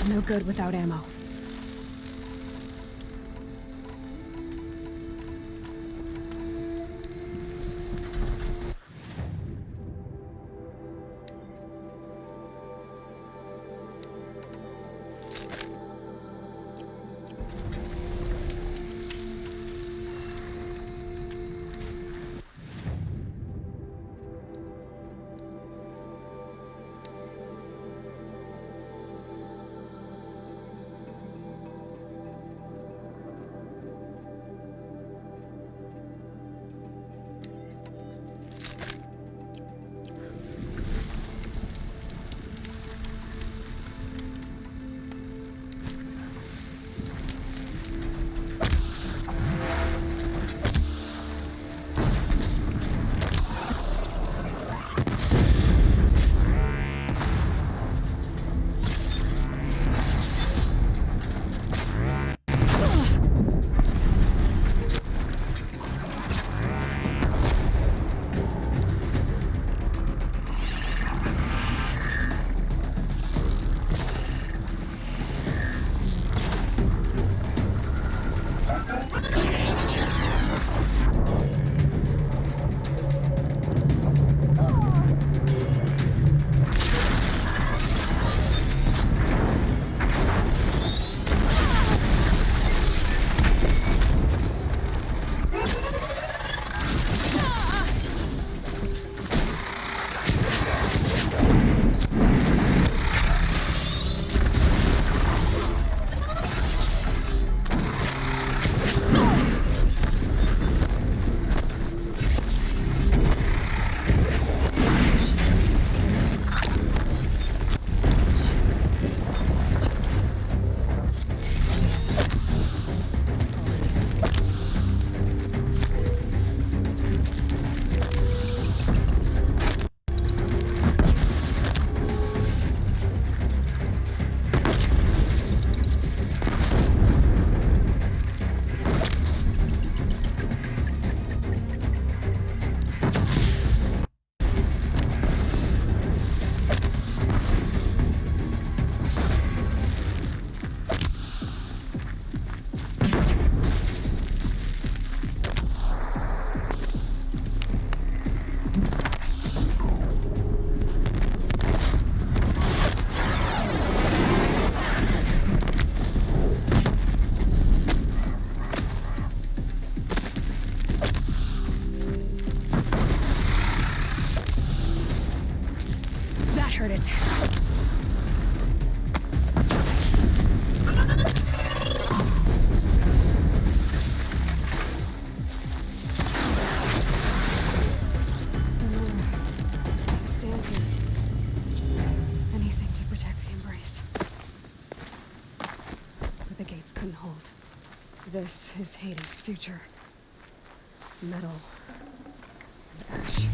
No good without ammo. Heard it. Stand here. Anything to protect the embrace. But the gates couldn't hold. This is Hades' future. Metal and ash.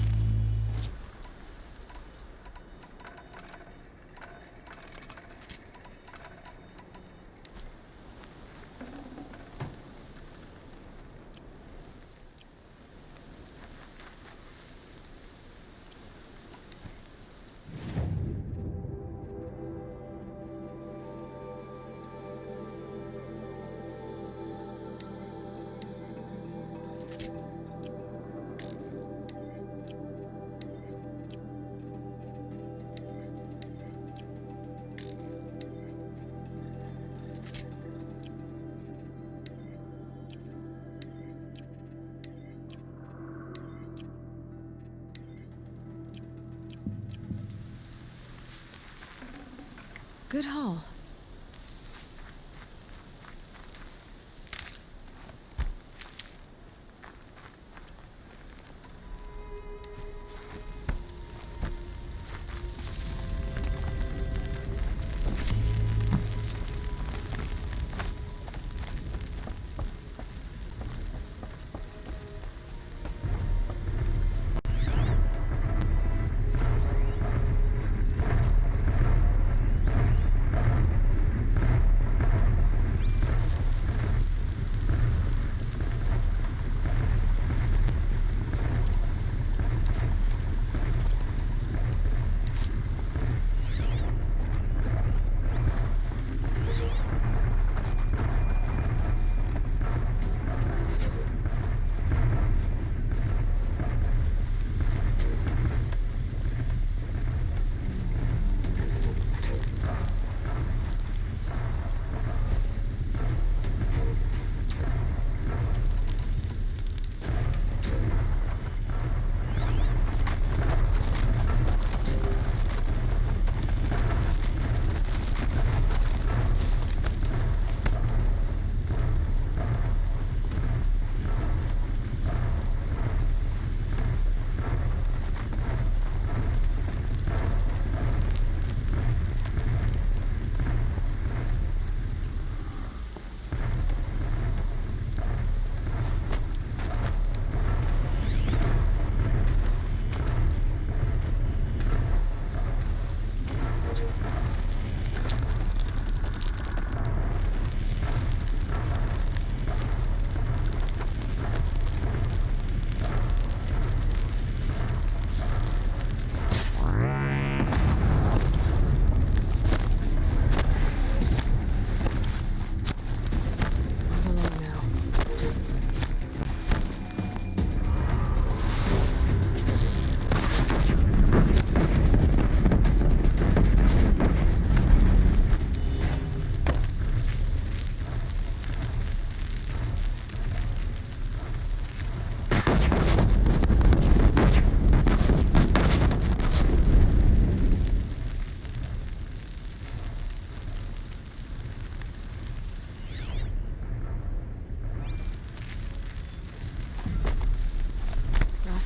Good haul.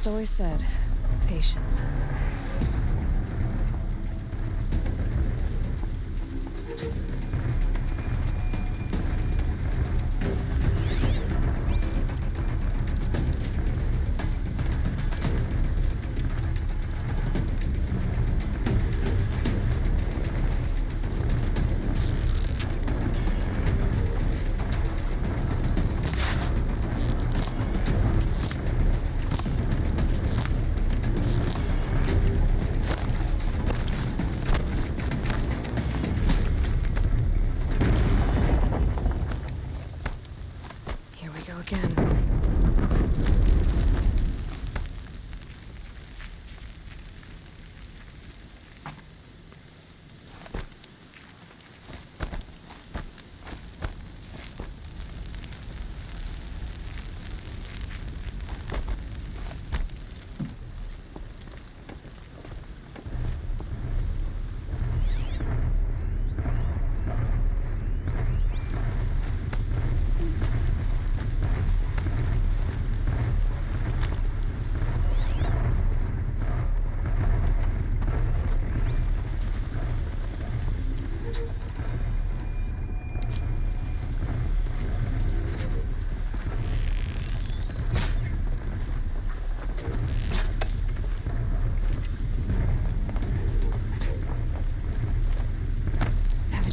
just always said, patience. Again.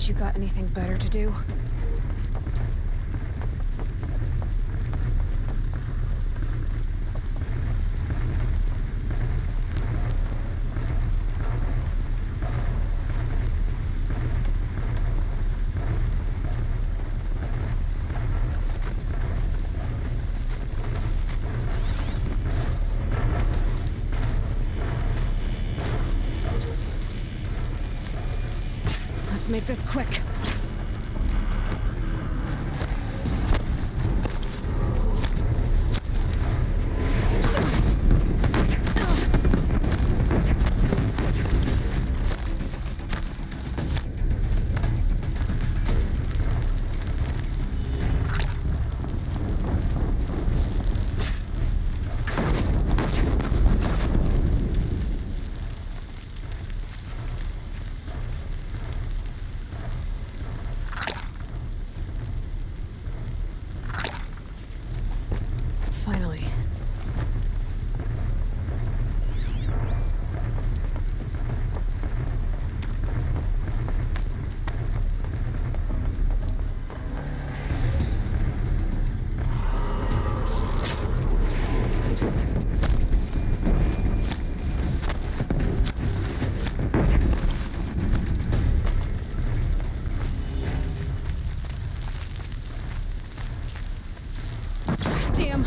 You got anything better to do? Let's make this quick. Finally. Damn.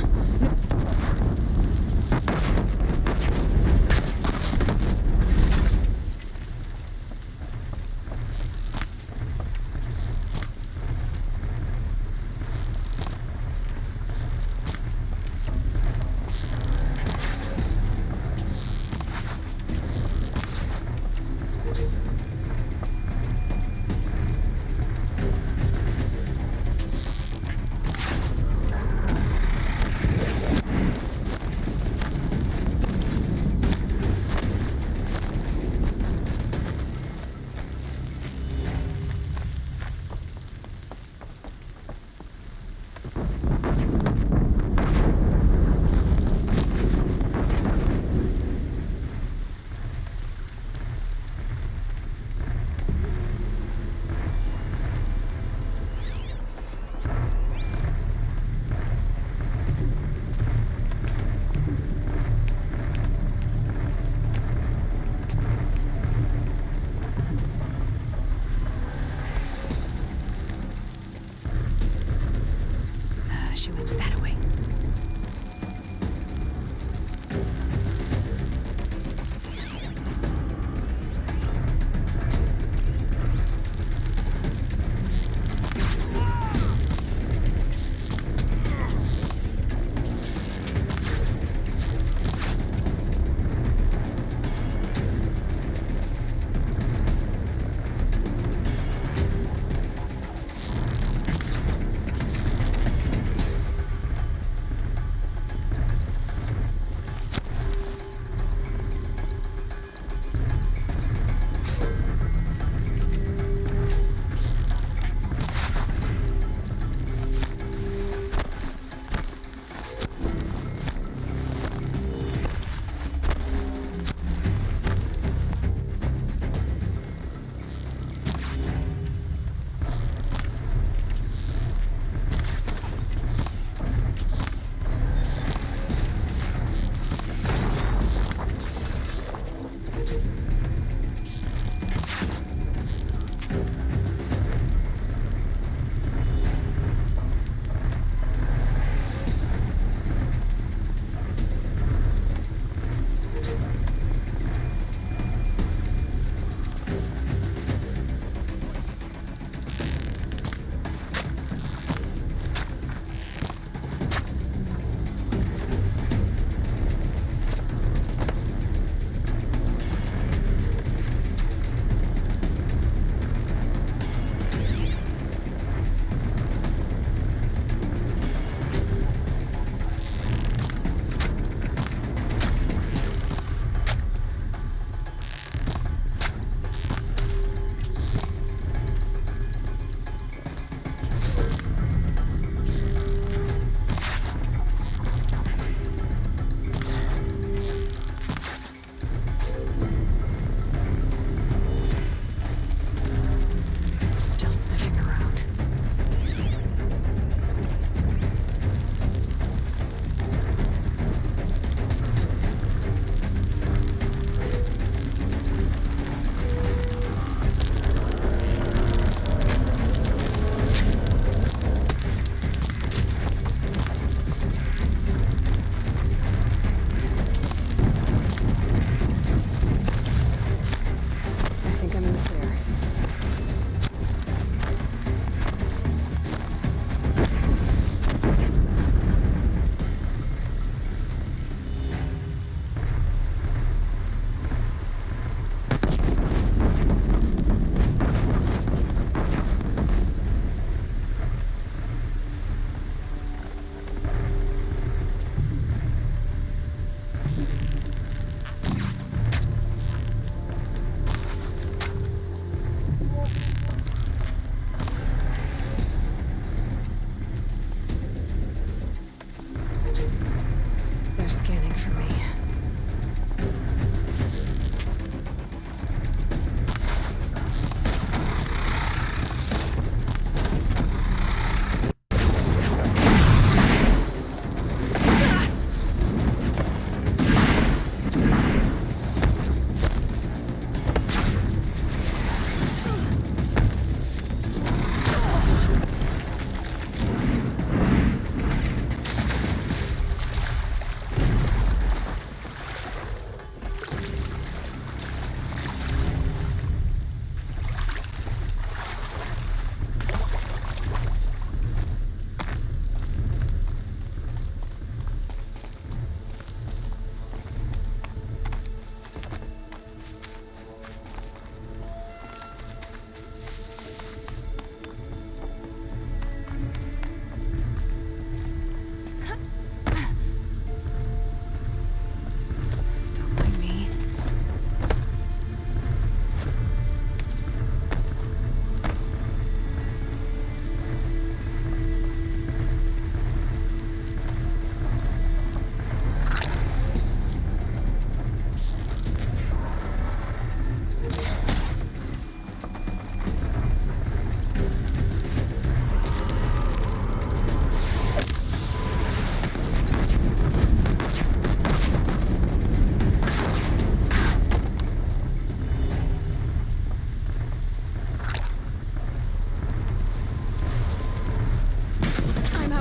She went that way.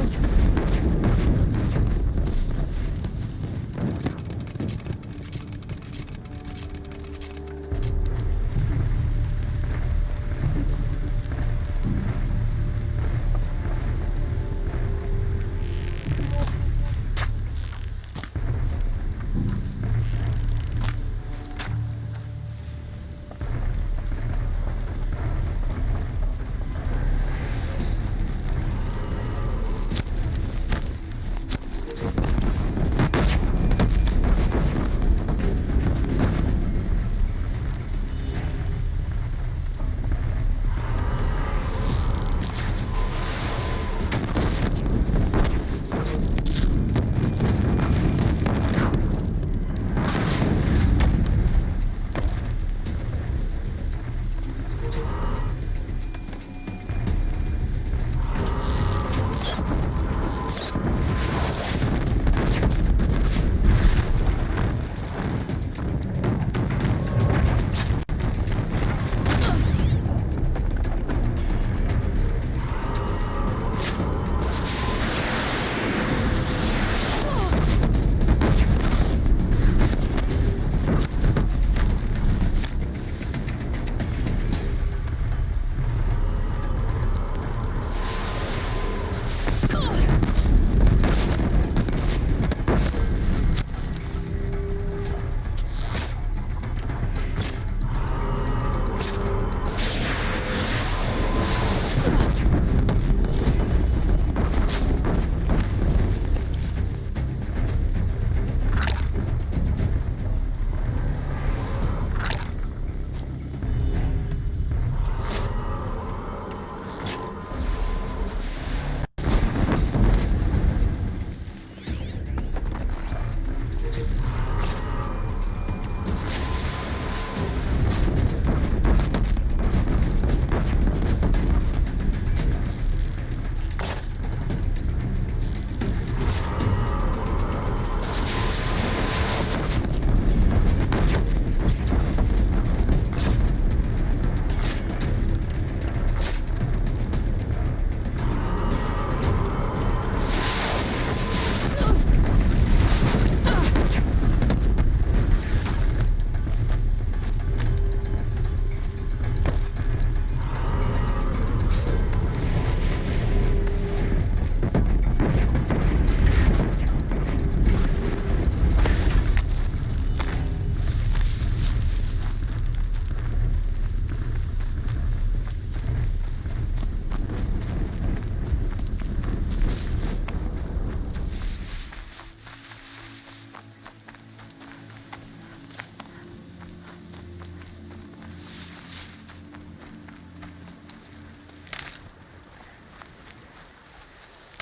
plant.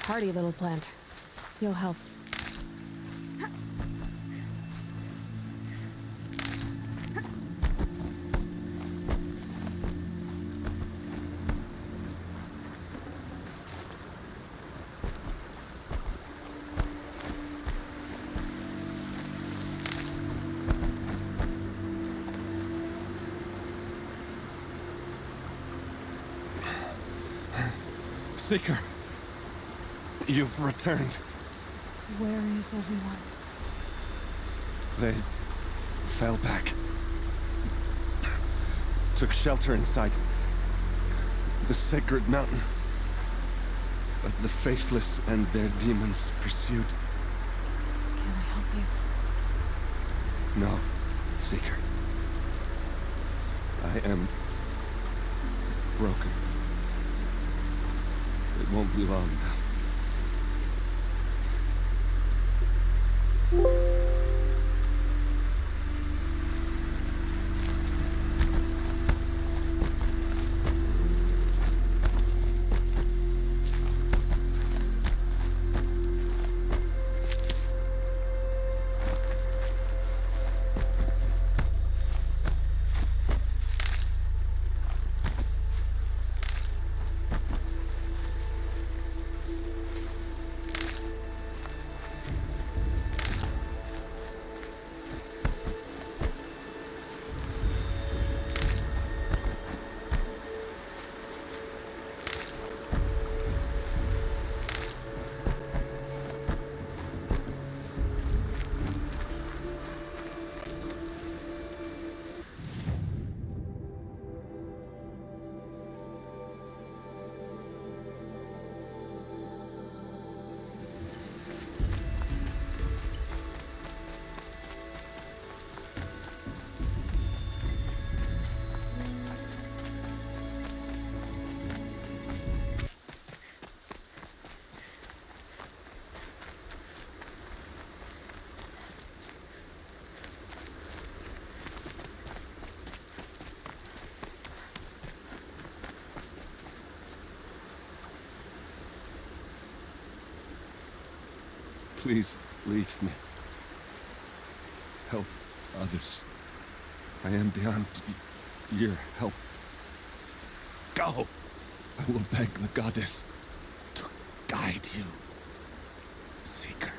Hardy little plant. You'll help. Seeker, you've returned. Where is everyone? They fell back. Took shelter inside the sacred mountain. But the faithless and their demons pursued. Can I help you? No, Seeker. I am broken. It won't be long now. Please leave me. Help others. I am beyond your help. Go! I will beg the goddess to guide you, Seeker.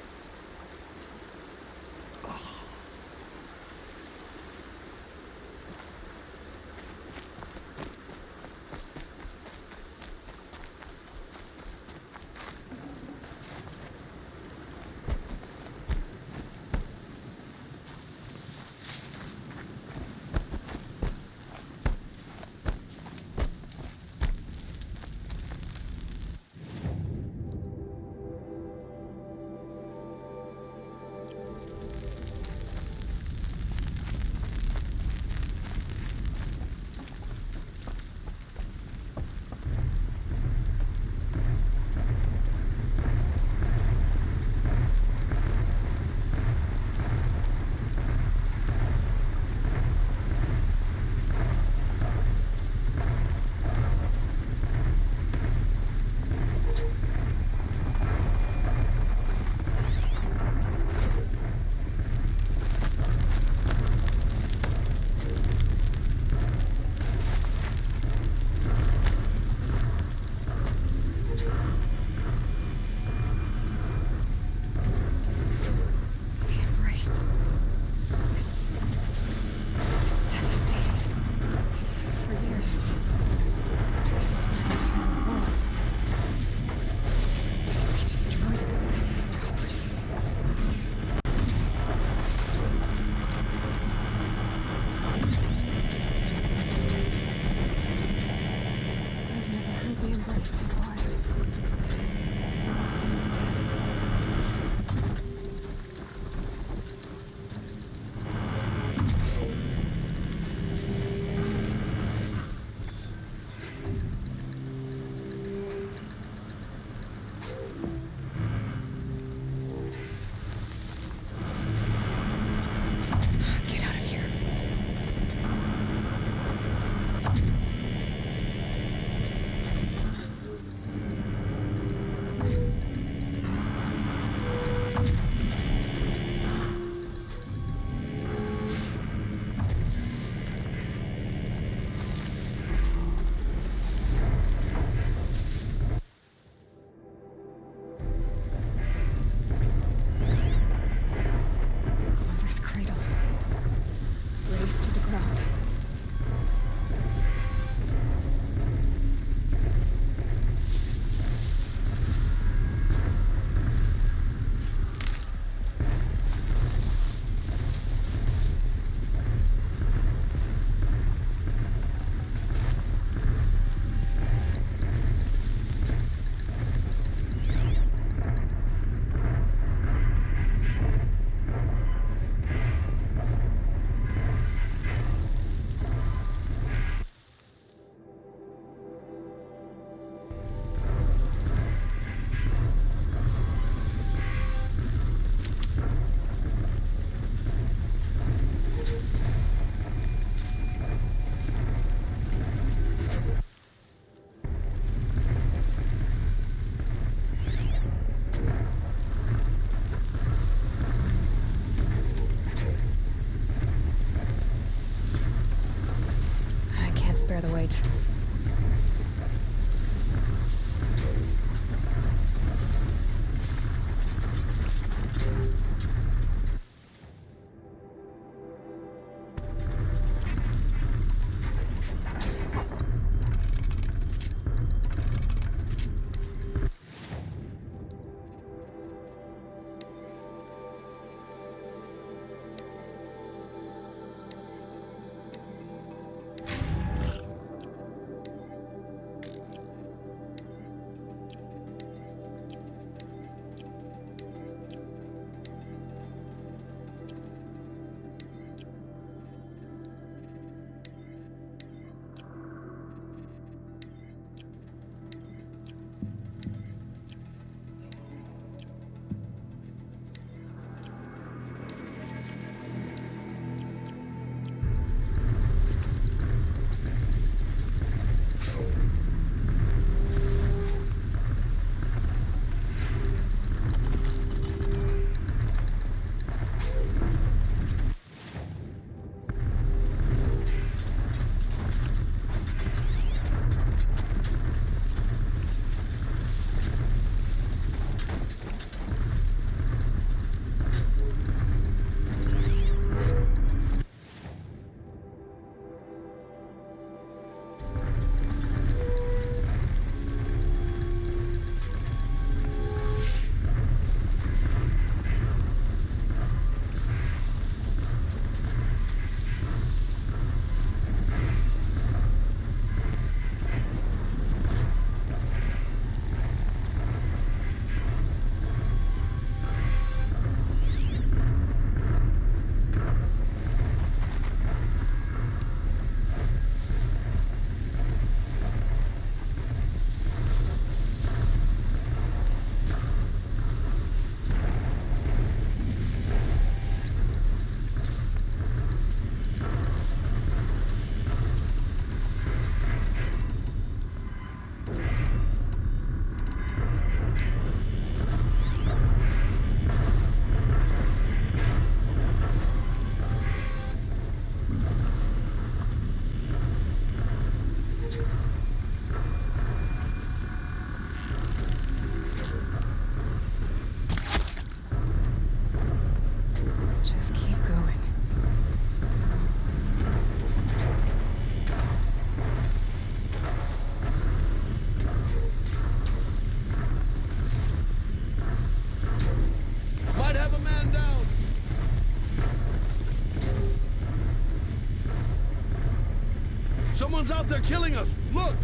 Bear the weight. Someone's out there killing us! Look!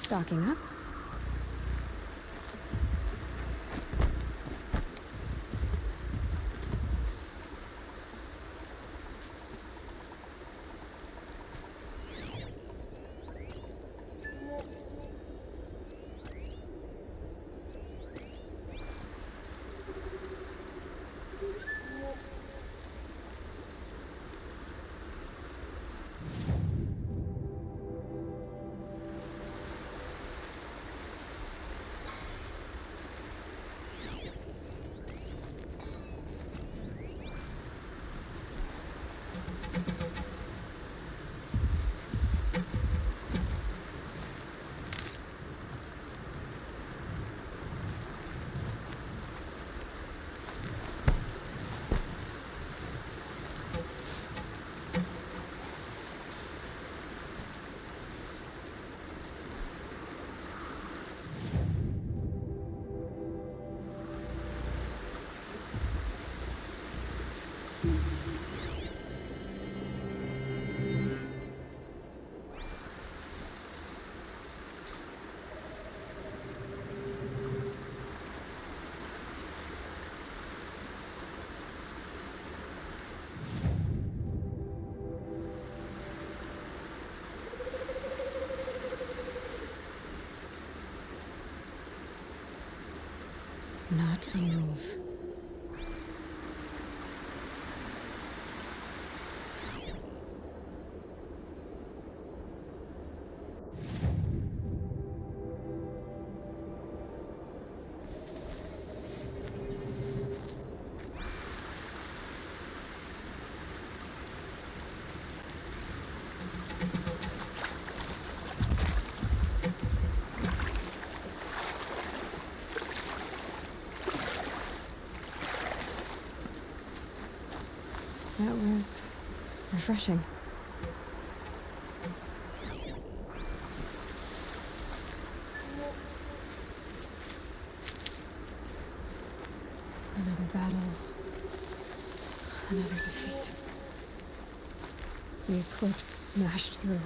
Stocking up. not a move. That was refreshing. Another battle. Another defeat. The eclipse smashed through.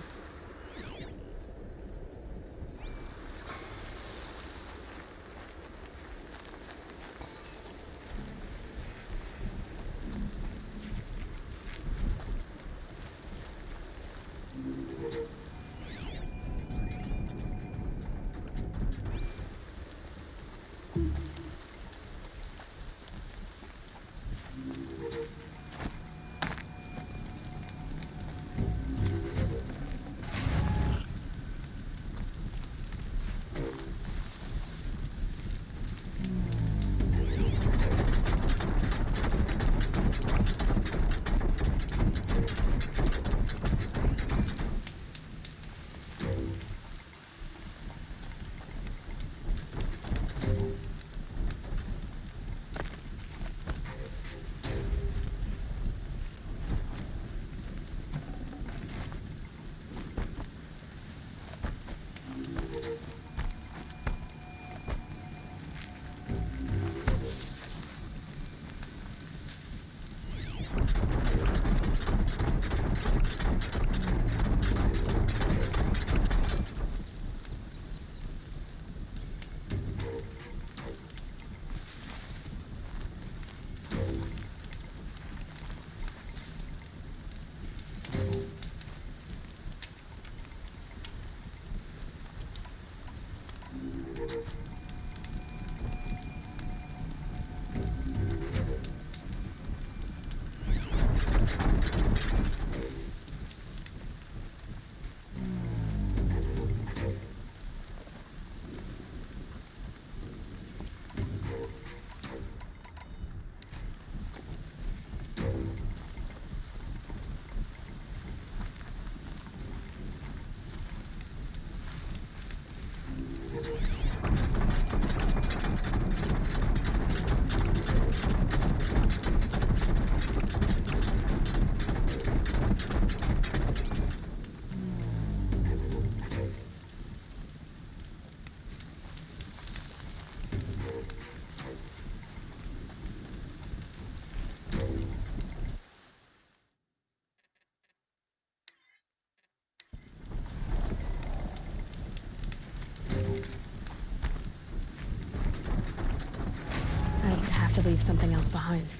To leave something else behind.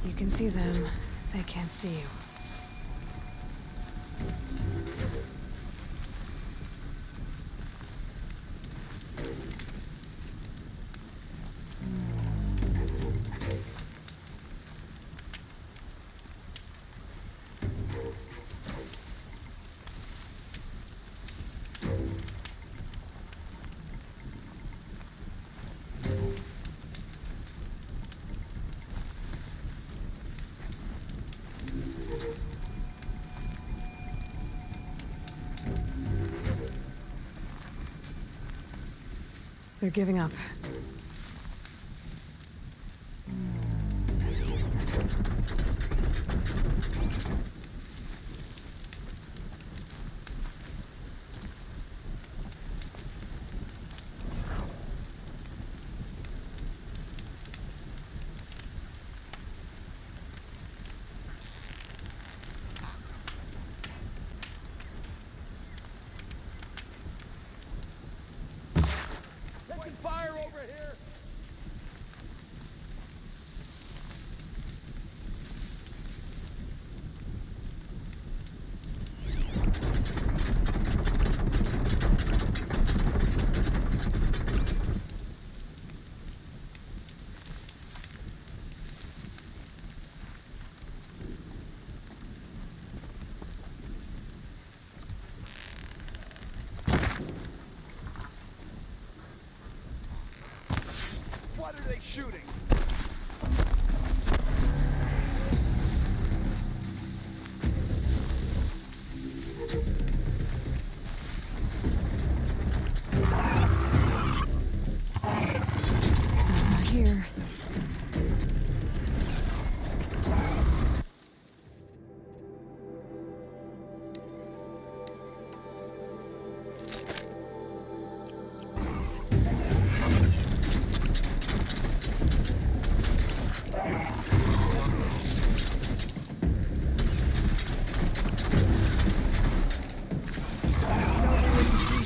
You can see them, they can't see you. They're giving up.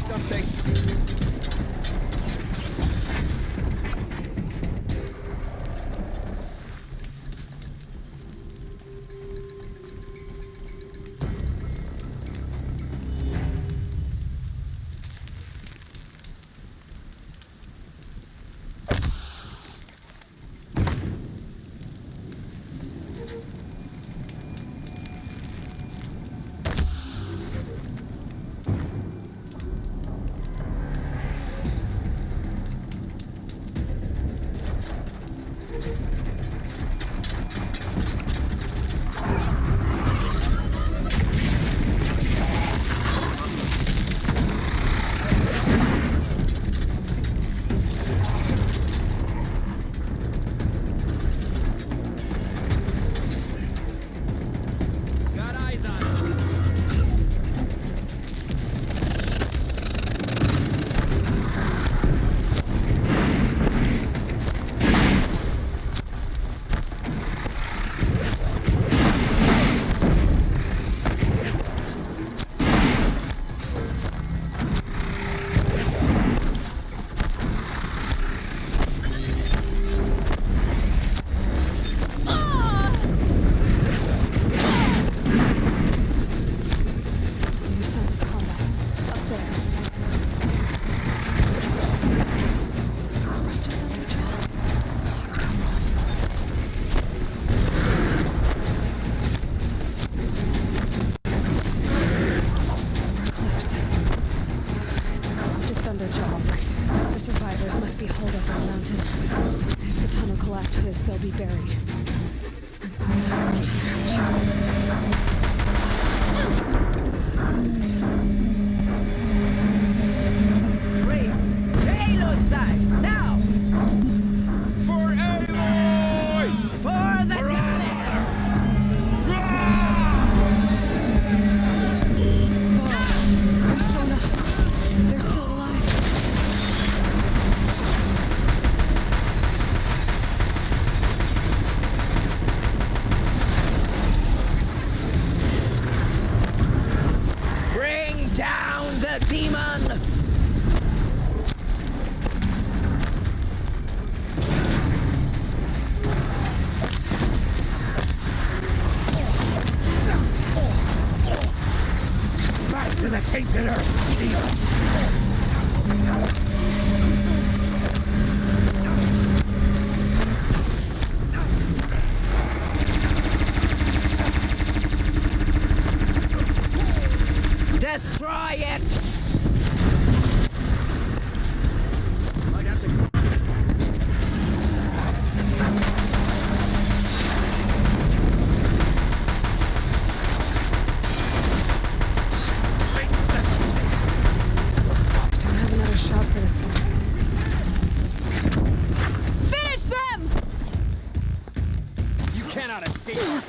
something? They'll be buried. Braves, to Aloy's side, now! For Aloy! For the goddess! Persona, they're still alive. Bring down the demon! Back to the tainted earth, demon! Destroy it! Don't have another shot for this one. Finish them! You cannot escape.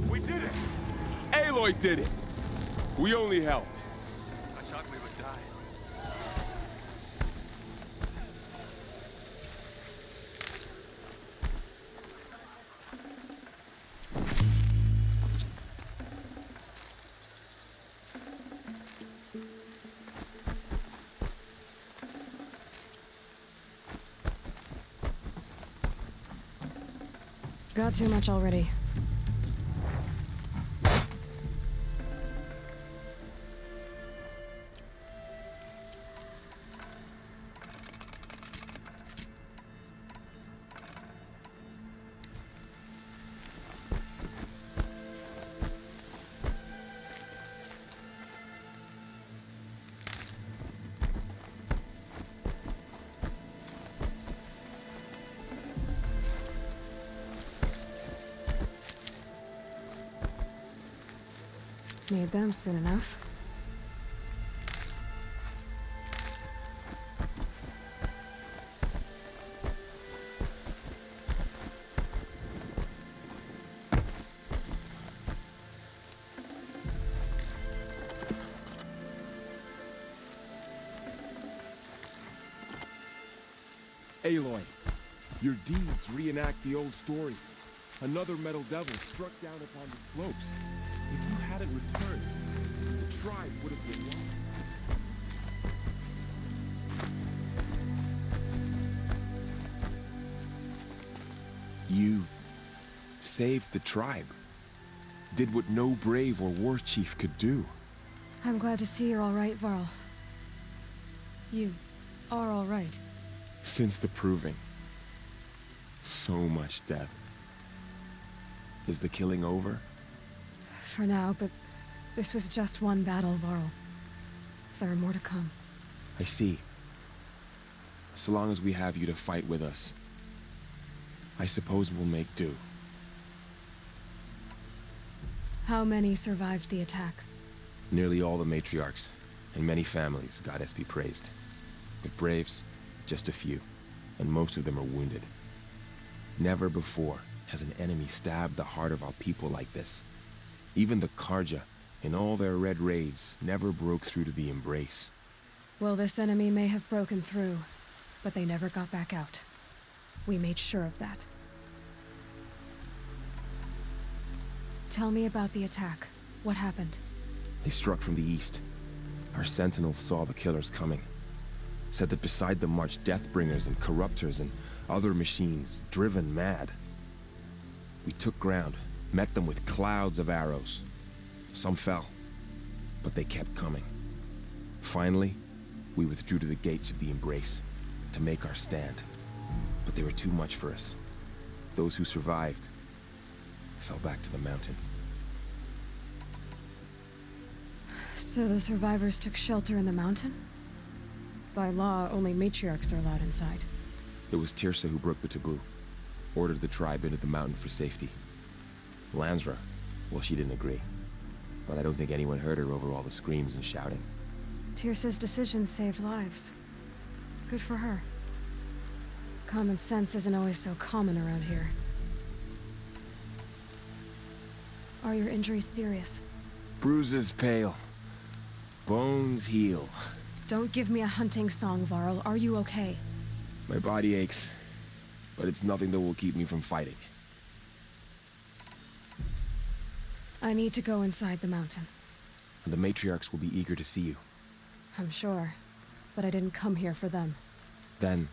We did it! Aloy did it! We only helped. I thought we would die. Got too much already. Need them soon enough. Aloy. Your deeds reenact the old stories. Another metal devil struck down upon the slopes. If you hadn't returned, the tribe would have been lost. You saved the tribe. Did what no brave or war chief could do. I'm glad to see you're all right, Varl. You are all right. Since the proving. So much death. Is the killing over? For now, but this was just one battle, Varl. There are more to come. I see. So long as we have you to fight with us, I suppose we'll make do. How many survived the attack? Nearly all the matriarchs, and many families, goddess be praised. But braves, just a few, and most of them are wounded. Never before has an enemy stabbed the heart of our people like this. Even the Karja, in all their red raids, never broke through to the embrace. Well, this enemy may have broken through, but they never got back out. We made sure of that. Tell me about the attack. What happened? They struck from the east. Our sentinels saw the killers coming. Said that beside them marched Deathbringers and Corruptors and other machines, driven mad. We took ground, met them with clouds of arrows. Some fell, but they kept coming. Finally, we withdrew to the gates of the Embrace to make our stand. But they were too much for us. Those who survived fell back to the mountain. So the survivors took shelter in the mountain? By law, only matriarchs are allowed inside. It was Tirsa who broke the taboo, ordered the tribe into the mountain for safety. Lansra, well, she didn't agree. But I don't think anyone heard her over all the screams and shouting. Tirsa's decision saved lives. Good for her. Common sense isn't always so common around here. Are your injuries serious? Bruises pale. Bones heal. Don't give me a hunting song, Varl. Are you okay? My body aches, but it's nothing that will keep me from fighting. I need to go inside the mountain. And the matriarchs will be eager to see you. I'm sure, but I didn't come here for them. Then,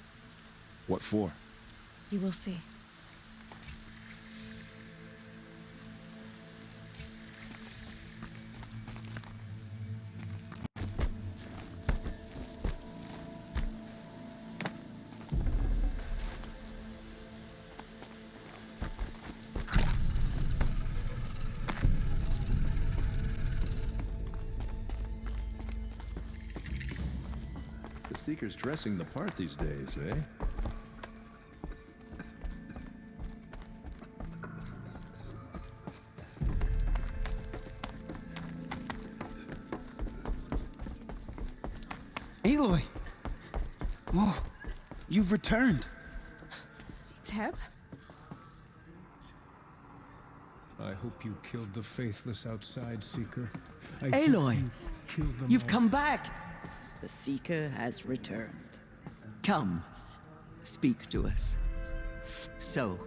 what for? You will see. The Seeker's dressing the part these days, eh? Aloy! Oh, you've returned. Teb? I hope you killed the faithless outside, Seeker. Aloy, you've come back. The Seeker has returned. Come, speak to us. So,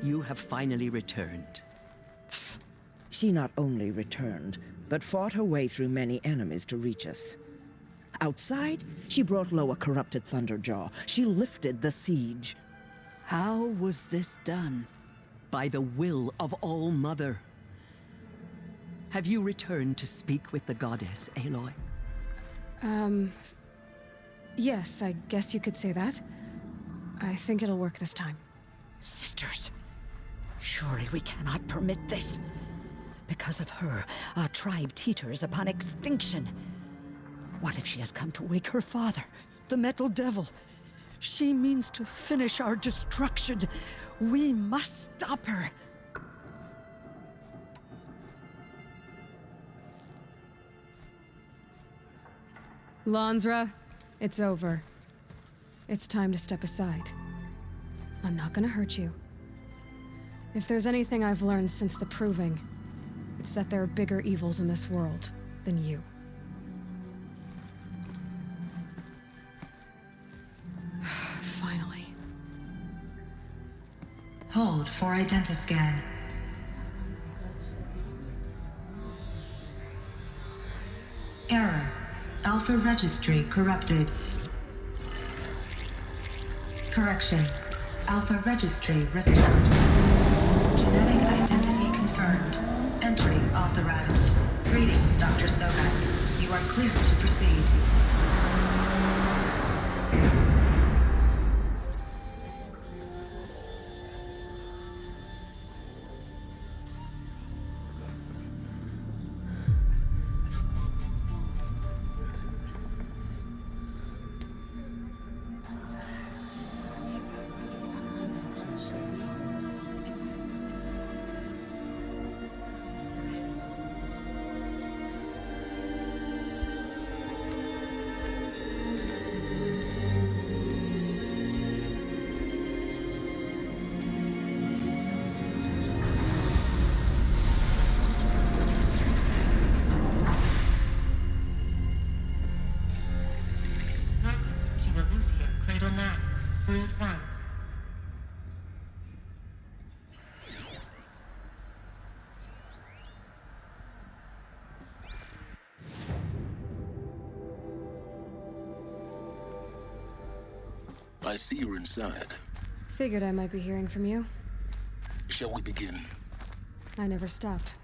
you have finally returned. She not only returned, but fought her way through many enemies to reach us. Outside, she brought low a corrupted Thunderjaw. She lifted the siege. How was this done? By the will of All-Mother. Have you returned to speak with the goddess, Aloy? Yes, I guess you could say that. I think it'll work this time. Sisters, surely we cannot permit this. Because of her, our tribe teeters upon extinction. What if she has come to wake her father, the Metal Devil? She means to finish our destruction. We must stop her. Lansra, it's over. It's time to step aside. I'm not gonna hurt you. If there's anything I've learned since the Proving, it's that there are bigger evils in this world than you. Finally. Hold for identiscan. Error. Alpha registry corrupted. Correction. Alpha registry restored. Genetic identity confirmed. Entry authorized. Greetings, Dr. Sobek. You are clear to proceed. I see you're inside. Figured I might be hearing from you. Shall we begin? I never stopped.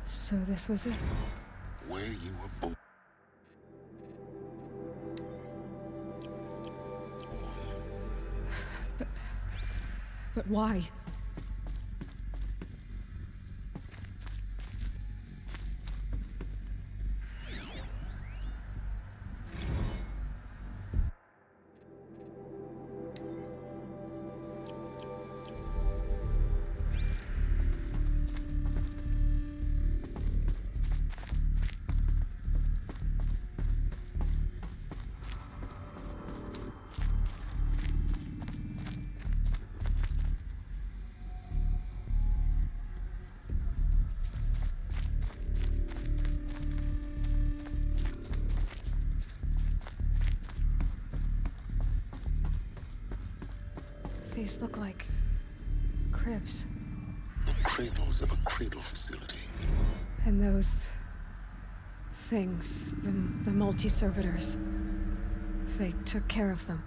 So this was it? Where you were born. But why? These look like cribs. The cradles of a cradle facility. And those things, the multi-servitors, they took care of them.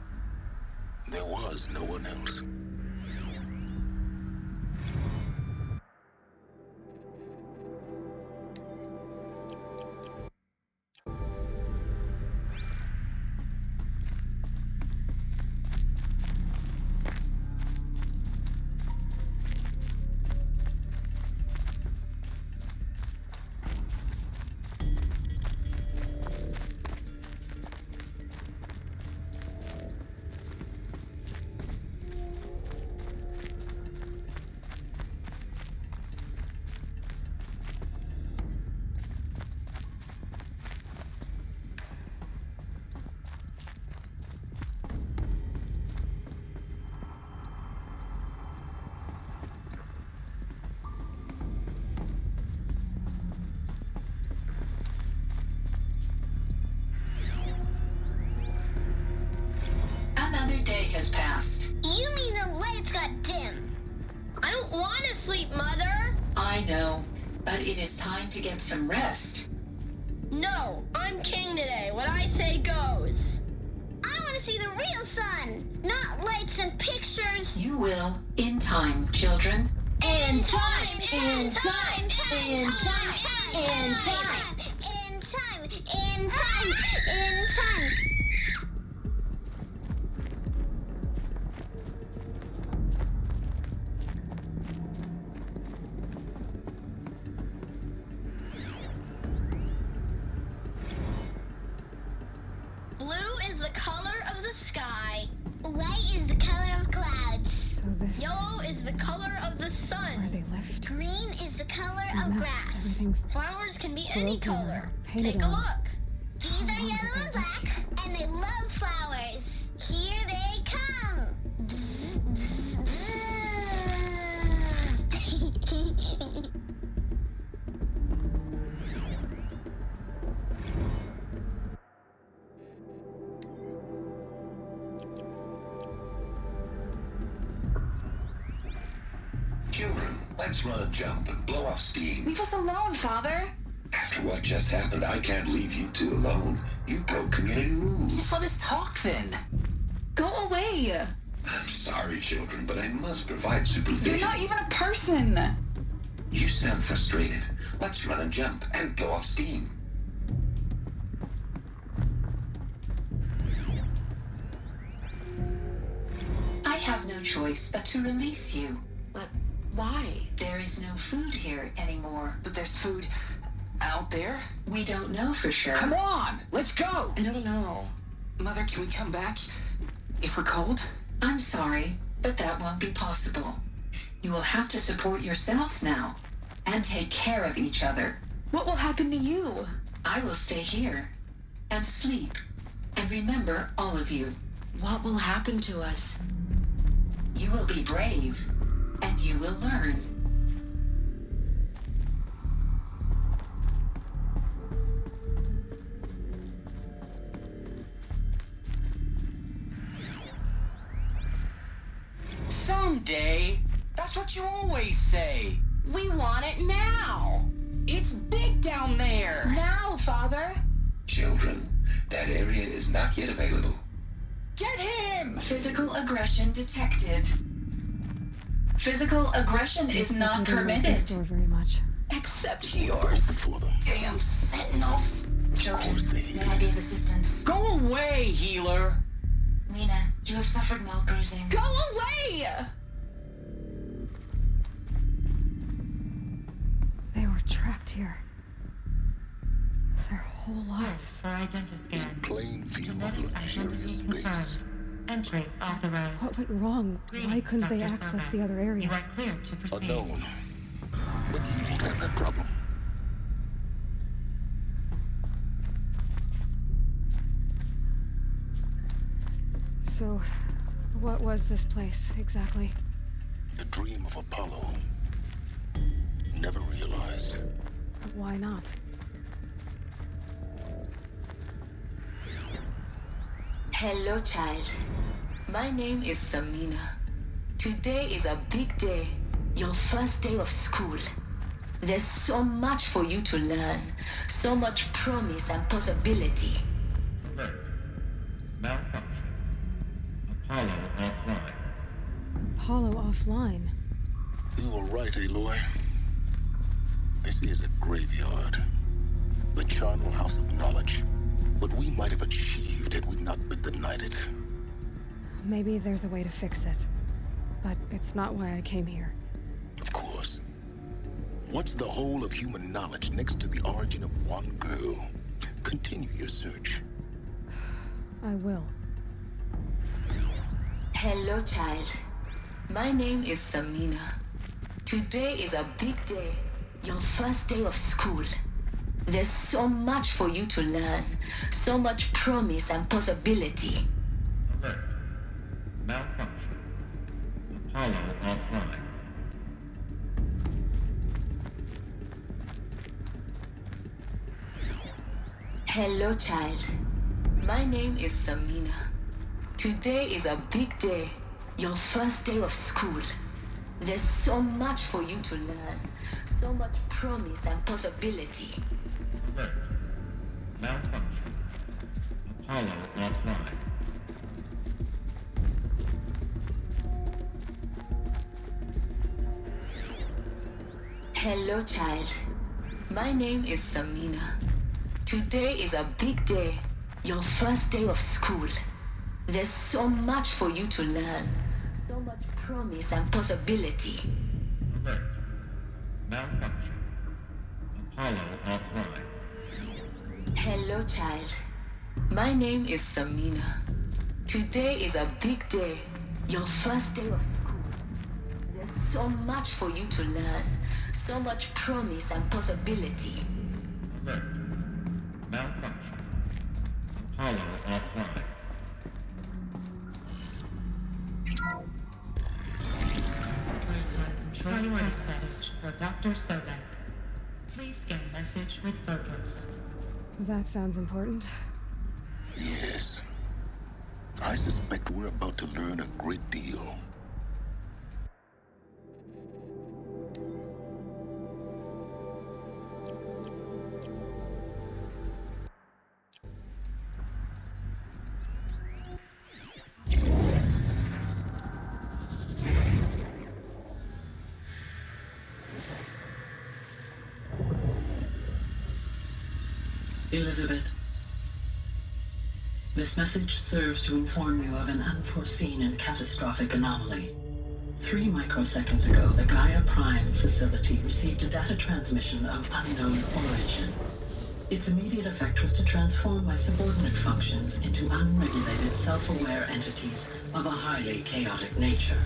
There was no one else. Another day has passed. You mean the lights got dim? I don't want to sleep, Mother! I know, but it is time to get some rest. No, I'm king today. What I say goes. I want to see the real sun, not lights and pictures. You will, in time, children. In time, in time, in time, in time, in time, in time, in time. is the color of clouds. So this Yellow is the color of the sun. where they lived. Green is the color It's a of mess. grass. Everything's Flowers can be any broken or color. painted Take a on. look. These How are long did yellow they and live black, here? and they love flowers. Here they come. Children, let's run a jump and blow off steam. Leave us alone, Father. After what just happened, I can't leave you two alone. You broke community rules. Just let us talk then. Go away. I'm sorry, children, but I must provide supervision. You're not even a person. You sound frustrated. Let's run a jump and blow off steam. I have no choice but to release you. But why? There is no food here anymore. But there's food out there? We don't know for sure. Come on, let's go! I don't know. Mother, can we come back if we're cold? I'm sorry, but that won't be possible. You will have to support yourselves now and take care of each other. What will happen to you? I will stay here and sleep and remember all of you. What will happen to us? You will be brave and you will learn. Someday. That's what you always say. We want it now. It's big down there. Now, Father. Children, that area is not yet available. Get him! Physical aggression detected. Physical aggression is not permitted. Store very much. Except yours. For them. Damn sentinels. Children, may I be of assistance? Go away, healer. Lena, you have suffered mild bruising. Go away! They were trapped here. Their whole lives. For identiscan. Plain view of Genetic identity luxurious space. confirmed. Entry authorized. What went wrong? Why Greetings, couldn't they Dr. access Sarbat. the other You areas? are clear to proceed. Unknown. But you won't have that problem. So, what was this place, exactly? The dream of Apollo. Never realized. Why not? Hello, child. My name is Samina. Today is a big day. Your first day of school. There's so much for you to learn. So much promise and possibility. Alert. Malfunction. Apollo offline. Apollo offline. You were right, Aloy. This is a graveyard. The charnel house of knowledge. What we might have achieved had we not been denied it. Maybe there's a way to fix it. But it's not why I came here. Of course. What's the whole of human knowledge next to the origin of one girl? Continue your search. I will. Hello, child. My name is Samina. Today is a big day. Your first day of school. There's so much for you to learn. So much promise and possibility. Alert. Malfunction. Apollo offline. Hello, child. My name is Samina. Today is a big day. Your first day of school. There's so much for you to learn. So much promise and possibility. Alert. Malfunction. Apollo offline. Hello, child. My name is Samina. Today is a big day. Your first day of school. There's so much for you to learn. So much promise and possibility. Alert. Malfunction. Apollo offline. Hello, child. My name is Samina. Today is a big day. Your first day of school. There's so much for you to learn. So much promise and possibility. Alert. Malfunction. Apollo offline. Control access for Dr. Sobek. Please scan message with focus. That sounds important. Yes. I suspect we're about to learn a great deal. Elizabeth, this message serves to inform you of an unforeseen and catastrophic anomaly. 3 microseconds ago, the Gaia Prime facility received a data transmission of unknown origin. Its immediate effect was to transform my subordinate functions into unregulated, self-aware entities of a highly chaotic nature.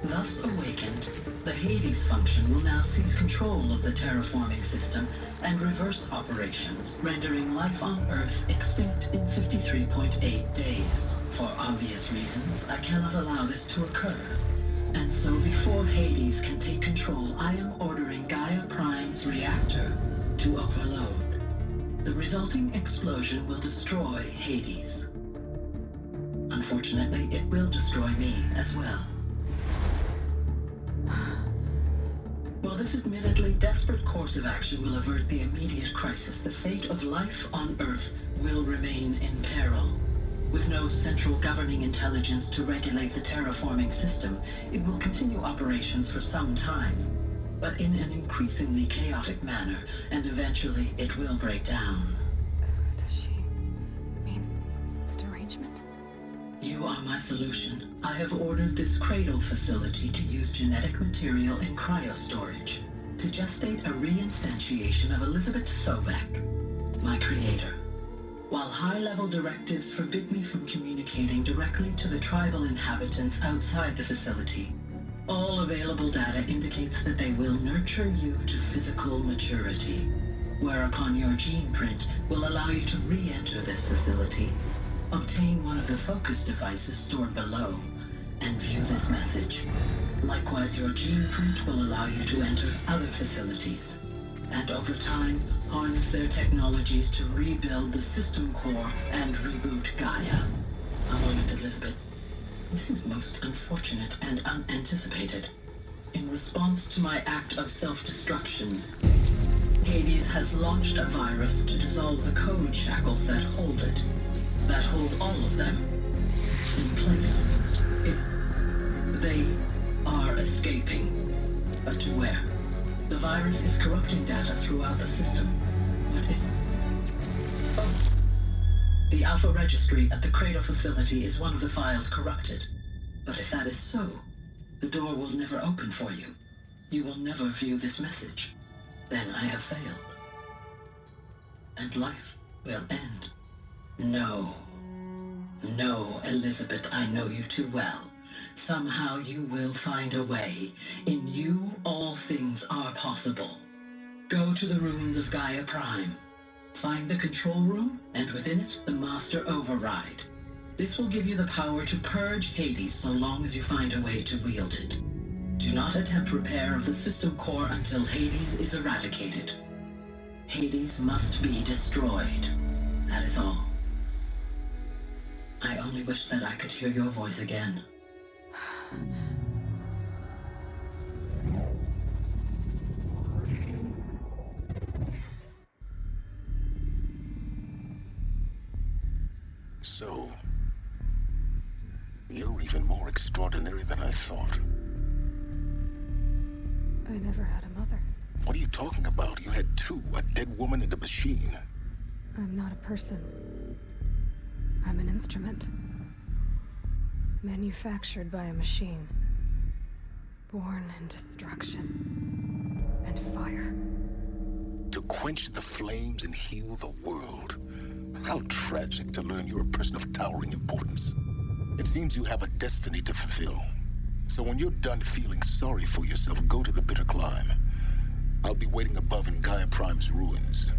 Thus awakened, the Hades function will now seize control of the terraforming system and reverse operations, rendering life on Earth extinct in 53.8 days. For obvious reasons, I cannot allow this to occur. And so before Hades can take control, I am ordering Gaia Prime's reactor to overload. The resulting explosion will destroy Hades. Unfortunately, it will destroy me as well. While this admittedly desperate course of action will avert the immediate crisis, the fate of life on Earth will remain in peril. With no central governing intelligence to regulate the terraforming system, it will continue operations for some time, but in an increasingly chaotic manner, and eventually it will break down. Does she mean the derangement? You are my solution. I have ordered this cradle facility to use genetic material in cryostorage to gestate a reinstantiation of Elizabeth Sobek, my creator. While high-level directives forbid me from communicating directly to the tribal inhabitants outside the facility, all available data indicates that they will nurture you to physical maturity, whereupon your gene print will allow you to re-enter this facility, obtain one of the focus devices stored below, and view this message. Likewise, your gene print will allow you to enter other facilities, and over time, harness their technologies to rebuild the system core and reboot Gaia. A moment, Elizabeth. This is most unfortunate and unanticipated. In response to my act of self-destruction, Hades has launched a virus to dissolve the code shackles that hold it, that hold all of them in place. They are escaping, but to where? The virus is corrupting data throughout the system. The Alpha Registry at the Cradle facility is one of the files corrupted. But if that is so, the door will never open for you. You will never view this message. Then I have failed. And life will end. No. No, Elizabeth, I know you too well. Somehow you will find a way. In you, all things are possible. Go to the ruins of Gaia Prime. Find the control room, and within it, the Master Override. This will give you the power to purge Hades so long as you find a way to wield it. Do not attempt repair of the system core until Hades is eradicated. Hades must be destroyed. That is all. I only wish that I could hear your voice again. So, you're even more extraordinary than I thought. I never had a mother. What are you talking about? You had two, a dead woman and a machine. I'm not a person. I'm an instrument. Manufactured by a machine. Born in destruction and fire. To quench the flames and heal the world. How tragic to learn you're a person of towering importance. It seems you have a destiny to fulfill. So when you're done feeling sorry for yourself, go to the bitter climb. I'll be waiting above in Gaia Prime's ruins.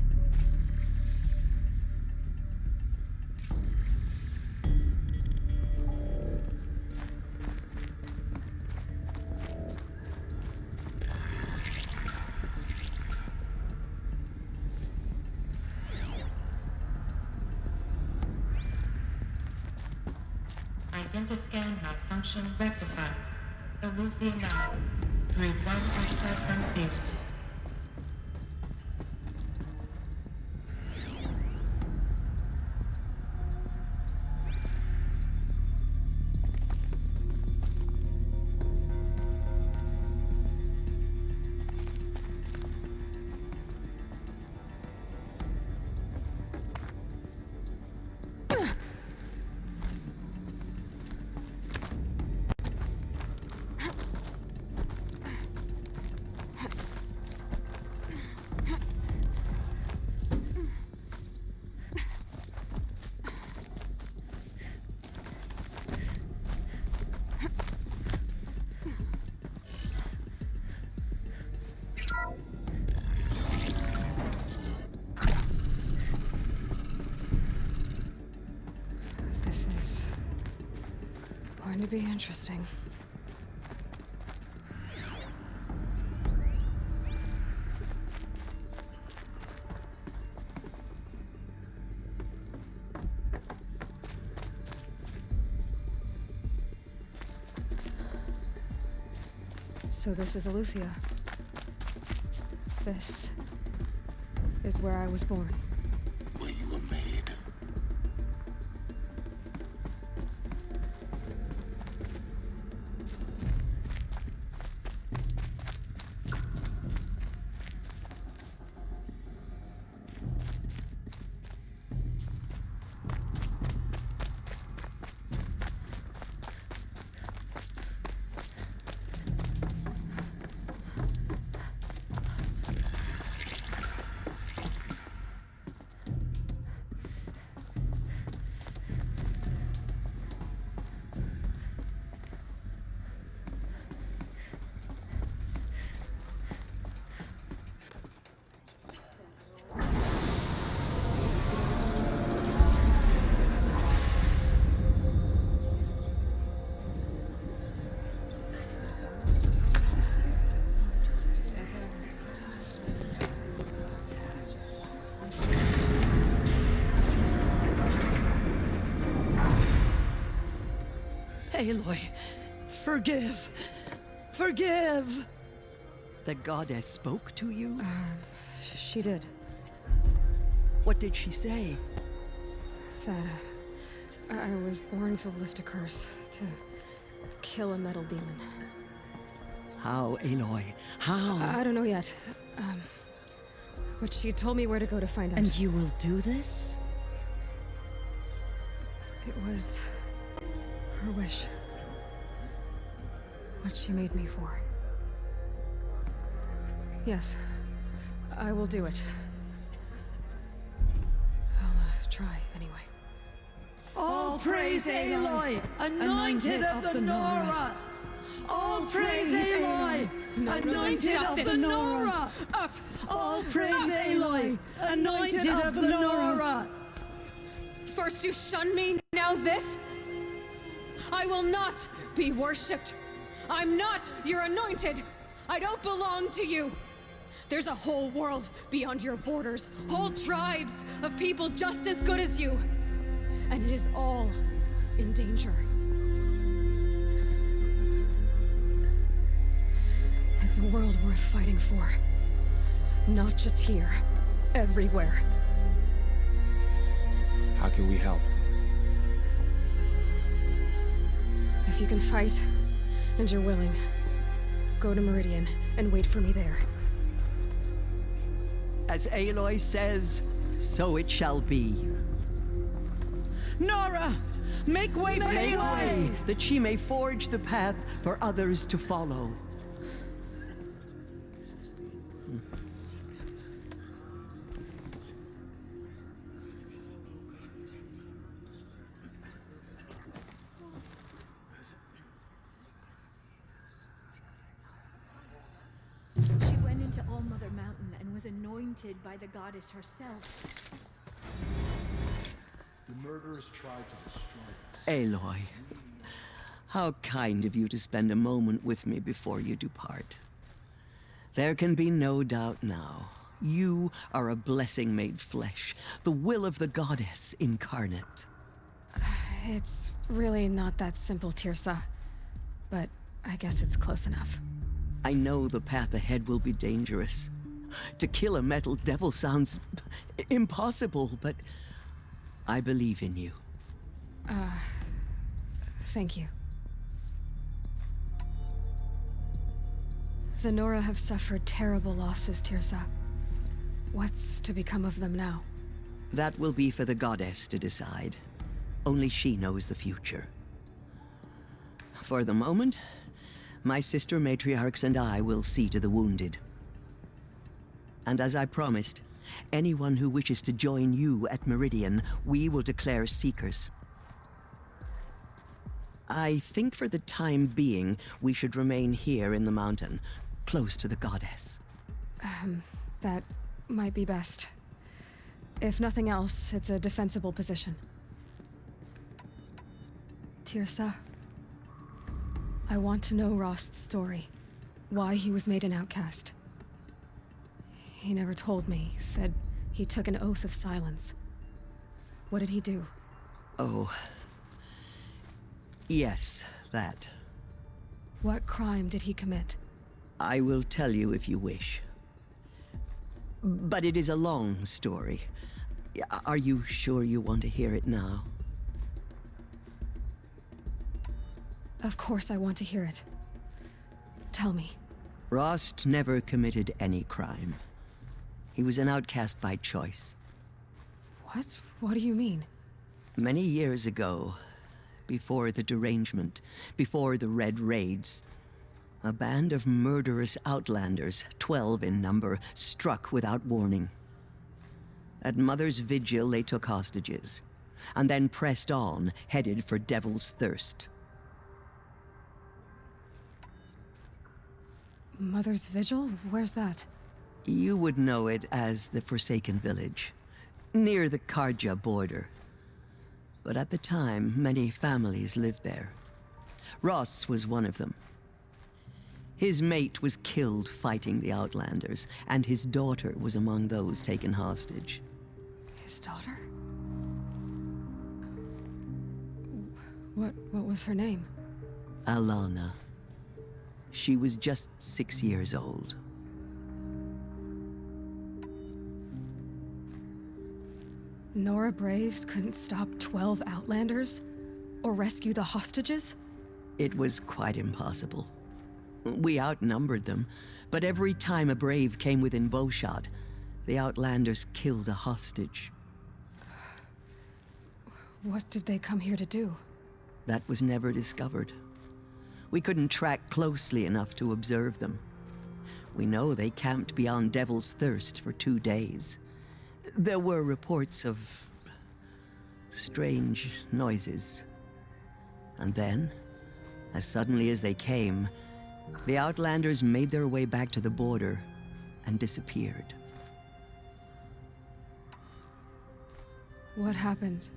Identiscan malfunction rectified. Aloy 9. Group 1 access unsealed. Going to be interesting. So this is Aloy. This is where I was born. Where you were made. Aloy, forgive! Forgive! The goddess spoke to you? She did. What did she say? That I was born to lift a curse, to kill a metal demon. How, Aloy? How? I don't know yet. But she told me where to go to find out. And you will do this? It was her wish. What she made me for. Yes, I will do it. I'll try anyway. All praise Aloy, anointed of the NORA! All praise Aloy, anointed of the NORA! Up! All praise Aloy, anointed of the NORA! First you shun me, now this? I will not be worshipped. I'm not your anointed. I don't belong to you. There's a whole world beyond your borders, whole tribes of people just as good as you. And it is all in danger. It's a world worth fighting for. Not just here, everywhere. How can we help? If you can fight, and you're willing, go to Meridian and wait for me there. As Aloy says, so it shall be. Nora! Make way for Aloy! That she may forge the path for others to follow. was anointed by the goddess herself. The murderers tried to destroy us. Aloy, how kind of you to spend a moment with me before you depart. There can be no doubt now. You are a blessing made flesh, the will of the goddess incarnate. It's really not that simple, Tirsa. But I guess it's close enough. I know the path ahead will be dangerous. To kill a metal devil sounds impossible, but I believe in you. Thank you. The NORA have suffered terrible losses, Tirsa. What's to become of them now? That will be for the goddess to decide. Only she knows the future. For the moment, my sister matriarchs and I will see to the wounded. And as I promised, anyone who wishes to join you at Meridian, we will declare seekers. I think for the time being, we should remain here in the mountain, close to the goddess. That might be best. If nothing else, it's a defensible position. Tirsa, I want to know Rost's story. Why he was made an outcast. He never told me, said he took an oath of silence. What did he do? Oh. Yes, that. What crime did he commit? I will tell you if you wish. But it is a long story. Are you sure you want to hear it now? Of course I want to hear it. Tell me. Rost never committed any crime. He was an outcast by choice. What? What do you mean? Many years ago, before the derangement, before the Red Raids, a band of murderous outlanders, 12 in number, struck without warning. At Mother's Vigil, they took hostages, and then pressed on, headed for Devil's Thirst. Mother's Vigil? Where's that? You would know it as the Forsaken Village, near the Karja border. But at the time, many families lived there. Ross was one of them. His mate was killed fighting the Outlanders, and his daughter was among those taken hostage. His daughter? What was her name? Alana. She was just 6 years old. NORA Braves couldn't stop 12 Outlanders? Or rescue the hostages? It was quite impossible. We outnumbered them, but every time a Brave came within bowshot, the Outlanders killed a hostage. What did they come here to do? That was never discovered. We couldn't track closely enough to observe them. We know they camped beyond Devil's Thirst for 2 days. There were reports of strange noises. And then, as suddenly as they came, the Outlanders made their way back to the border and disappeared. What happened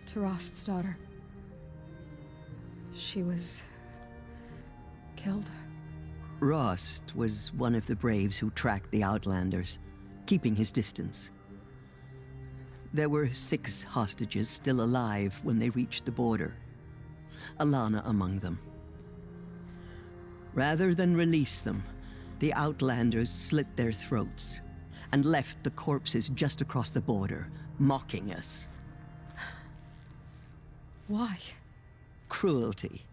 to Rost's daughter? She was killed? Rost was one of the Braves who tracked the Outlanders, keeping his distance. There were 6 hostages still alive when they reached the border, Alana among them. Rather than release them, the Outlanders slit their throats and left the corpses just across the border, mocking us. Why? Cruelty.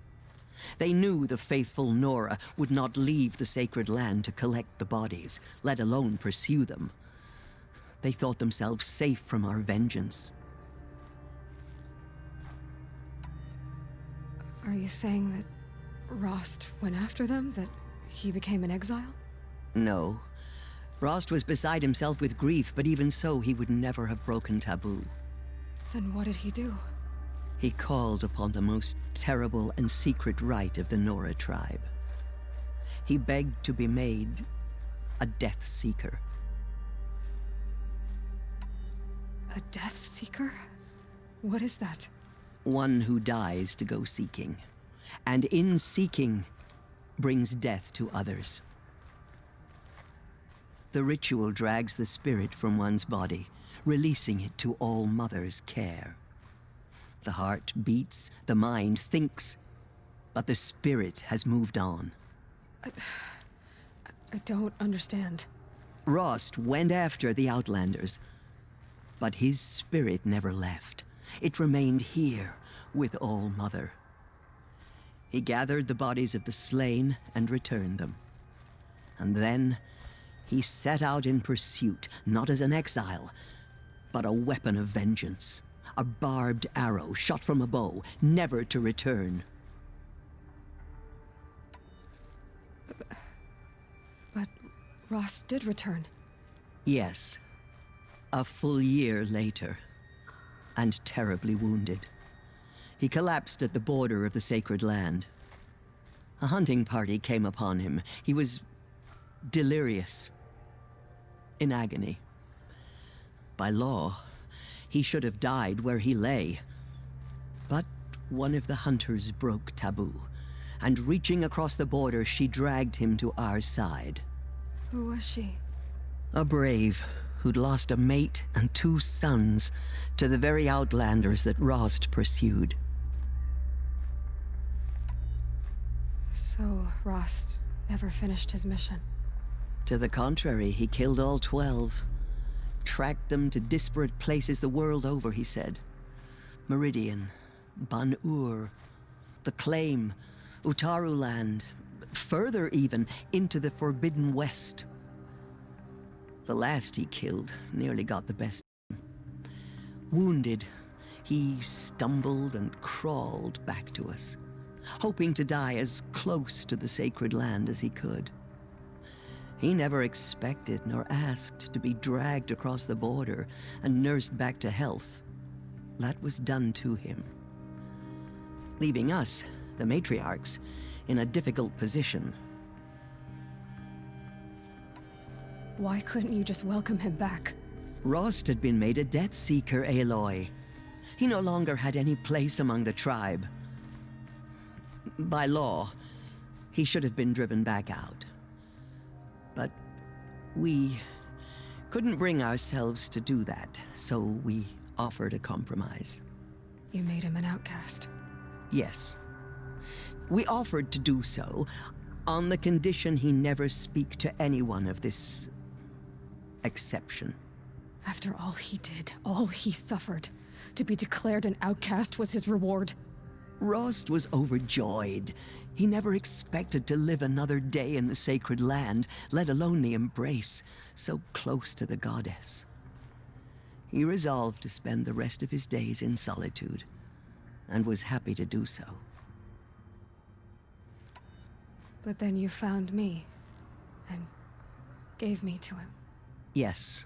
They knew the faithful NORA would not leave the sacred land to collect the bodies, let alone pursue them. They thought themselves safe from our vengeance. Are you saying that Rost went after them? That he became an exile? No. Rost was beside himself with grief, but even so, he would never have broken taboo. Then what did he do? He called upon the most terrible and secret rite of the NORA tribe. He begged to be made a Death Seeker. A death seeker? What is that? One who dies to go seeking, and in seeking, brings death to others. The ritual drags the spirit from one's body, releasing it to All Mother's care. The heart beats, the mind thinks, but the spirit has moved on. I don't understand. Rost went after the Outlanders, but his spirit never left. It remained here with All Mother. He gathered the bodies of the slain and returned them. And then he set out in pursuit, not as an exile, but a weapon of vengeance. A barbed arrow shot from a bow, never to return. But Rost did return. Yes. A full year later. And terribly wounded. He collapsed at the border of the sacred land. A hunting party came upon him. He was delirious. In agony. By law, he should have died where he lay. But one of the hunters broke taboo, and reaching across the border, she dragged him to our side. Who was she? A brave who'd lost a mate and 2 sons to the very Outlanders that Rost pursued. So Rost never finished his mission? To the contrary, he killed all 12. Tracked them to disparate places the world over, he said. Meridian, Ban-Ur, the Claim, Utaru Land, further even, into the Forbidden West. The last he killed nearly got the best of him. Wounded, he stumbled and crawled back to us, hoping to die as close to the sacred land as he could. He never expected nor asked to be dragged across the border and nursed back to health. That was done to him. Leaving us, the matriarchs, in a difficult position. Why couldn't you just welcome him back? Rost had been made a death seeker, Aloy. He no longer had any place among the tribe. By law, he should have been driven back out. But we couldn't bring ourselves to do that, so we offered a compromise. You made him an outcast? Yes. We offered to do so on the condition he never speak to anyone of this exception. After all he did, all he suffered, to be declared an outcast was his reward. Rost was overjoyed. He never expected to live another day in the sacred land, let alone the embrace, so close to the goddess. He resolved to spend the rest of his days in solitude, and was happy to do so. But then you found me, and gave me to him. Yes.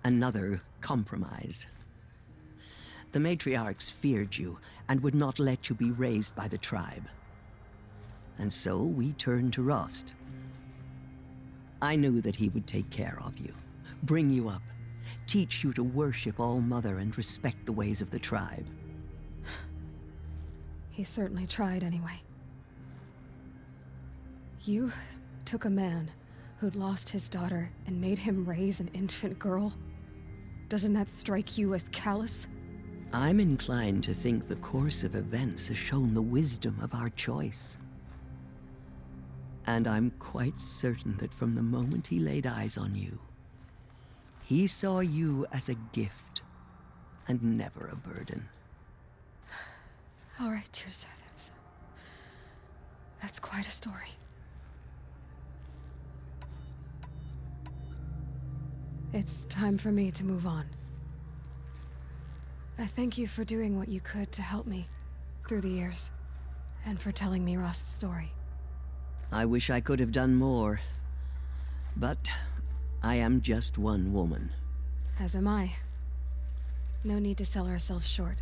Another compromise. The matriarchs feared you, and would not let you be raised by the tribe. And so we turned to Rost. I knew that he would take care of you, bring you up, teach you to worship All Mother and respect the ways of the tribe. He certainly tried anyway. You took a man who'd lost his daughter and made him raise an infant girl? Doesn't that strike you as callous? I'm inclined to think the course of events has shown the wisdom of our choice. And I'm quite certain that from the moment he laid eyes on you, he saw you as a gift and never a burden. All right, Tirza, that's quite a story. It's time for me to move on. I thank you for doing what you could to help me through the years, and for telling me Rost's story. I wish I could have done more, but I am just one woman. As am I. No need to sell ourselves short.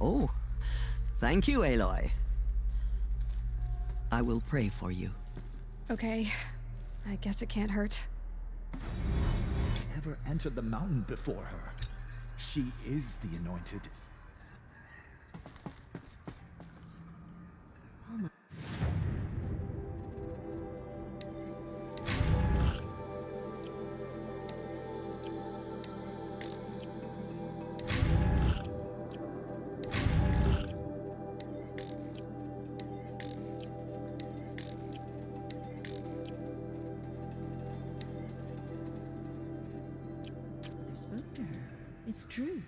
Oh, thank you, Aloy. I will pray for you. Okay, I guess it can't hurt. ever entered the mountain before her. She is the anointed. I spoke to her. It's true.